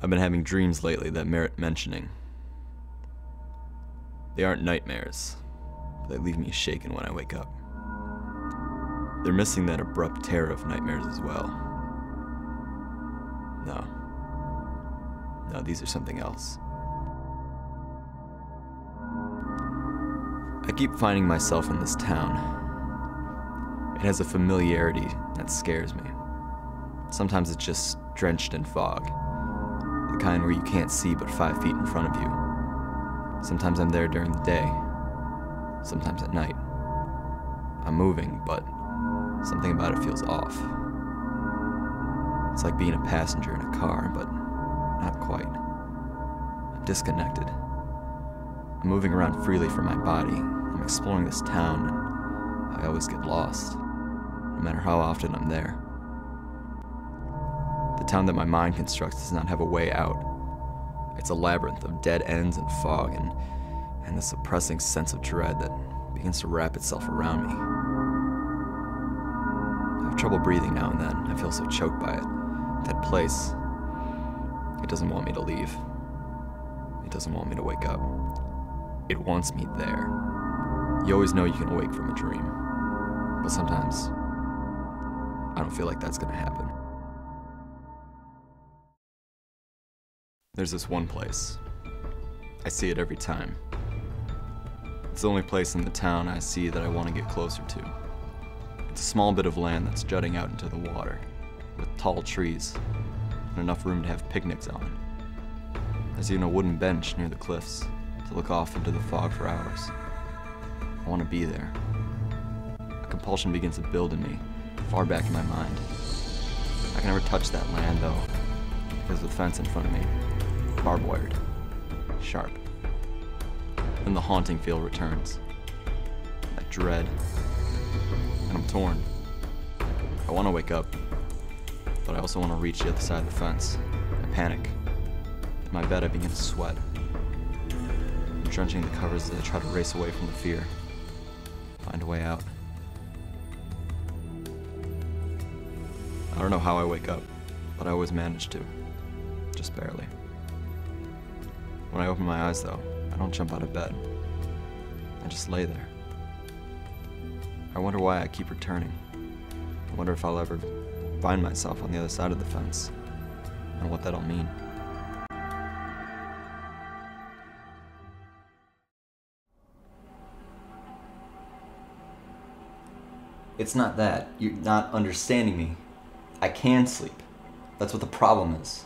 I've been having dreams lately that merit mentioning. They aren't nightmares, but they leave me shaken when I wake up. They're missing that abrupt terror of nightmares as well. No, these are something else. I keep finding myself in this town. It has a familiarity that scares me. Sometimes it's just drenched in fog, the kind where you can't see but 5 feet in front of you. Sometimes I'm there during the day, sometimes at night. I'm moving, but something about it feels off. It's like being a passenger in a car, but not quite. I'm disconnected. I'm moving around freely from my body. I'm exploring this town, and I always get lost, no matter how often I'm there. The town that my mind constructs does not have a way out. It's a labyrinth of dead ends and fog, and this oppressing sense of dread that begins to wrap itself around me. I have trouble breathing now and then. I feel so choked by it. That place, it doesn't want me to leave. It doesn't want me to wake up. It wants me there. You always know you can awake from a dream, but sometimes I don't feel like that's gonna happen. There's this one place. I see it every time. It's the only place in the town I see that I want to get closer to. It's a small bit of land that's jutting out into the water, with tall trees, and enough room to have picnics on. There's even a wooden bench near the cliffs to look off into the fog for hours. I want to be there. A compulsion begins to build in me, far back in my mind. I can never touch that land, though. There's a fence in front of me, barbed wired, sharp. Then the haunting feel returns, that dread, and I'm torn. I want to wake up, but I also want to reach the other side of the fence. I panic. In my bed, I begin to sweat. I'm drenching the covers as I try to race away from the fear, find a way out. I don't know how I wake up, but I always manage to, just barely. When I open my eyes, though, I don't jump out of bed. I just lay there. I wonder why I keep returning. I wonder if I'll ever find myself on the other side of the fence, and what that'll mean. It's not that. You're not understanding me. I can sleep. That's what the problem is.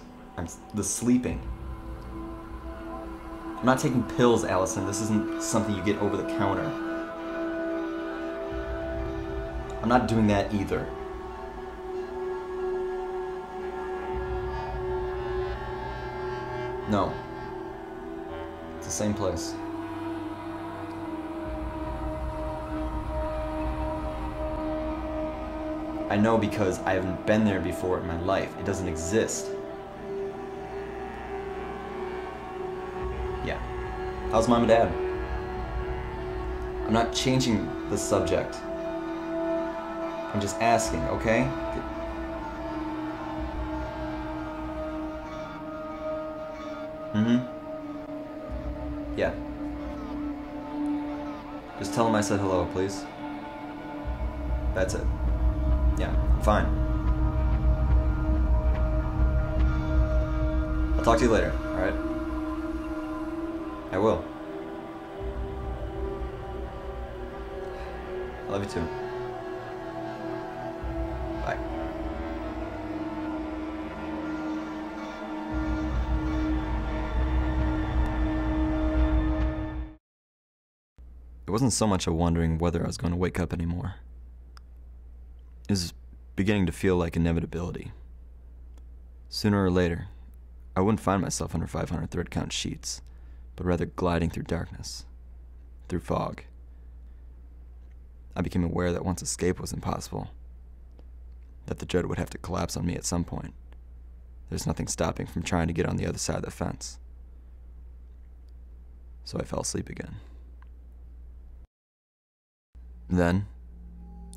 The sleeping. I'm not taking pills, Allison. This isn't something you get over the counter. I'm not doing that either. No. It's the same place. I know because I haven't been there before in my life. It doesn't exist. Yeah. How's Mom and Dad? I'm not changing the subject. I'm just asking, okay? Yeah. Just tell him I said hello, please. That's it. Yeah, I'm fine. I'll talk to you later, alright? I will. I love you too. Bye. It wasn't so much a wondering whether I was going to wake up anymore. It was beginning to feel like inevitability. Sooner or later, I wouldn't find myself under 500 thread count sheets, but rather gliding through darkness, through fog. I became aware that once escape was impossible, that the dread would have to collapse on me at some point. There's nothing stopping from trying to get on the other side of the fence. So I fell asleep again. Then,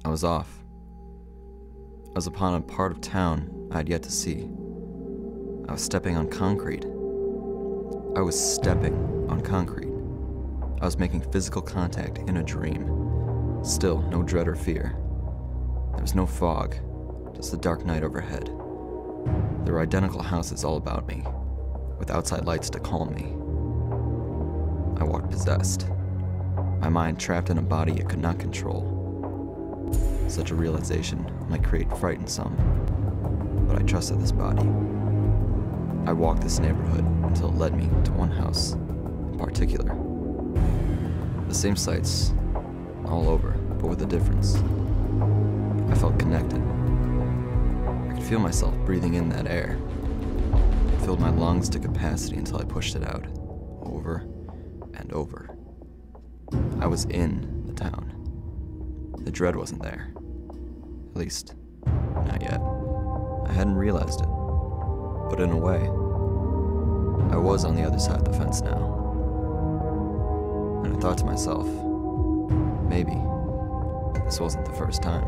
I was off. I was upon a part of town I had yet to see. I was stepping on concrete. I was stepping on concrete. I was making physical contact in a dream. Still, no dread or fear. There was no fog, just the dark night overhead. There were identical houses all about me, with outside lights to calm me. I walked possessed, my mind trapped in a body it could not control. Such a realization might create fright in some, but I trusted this body. I walked this neighborhood until it led me to one house in particular. The same sights all over, but with a difference. I felt connected. I could feel myself breathing in that air. It filled my lungs to capacity until I pushed it out, over and over. I was in the town. The dread wasn't there. At least, not yet. I hadn't realized it. But in a way, I was on the other side of the fence now. And I thought to myself, maybe this wasn't the first time.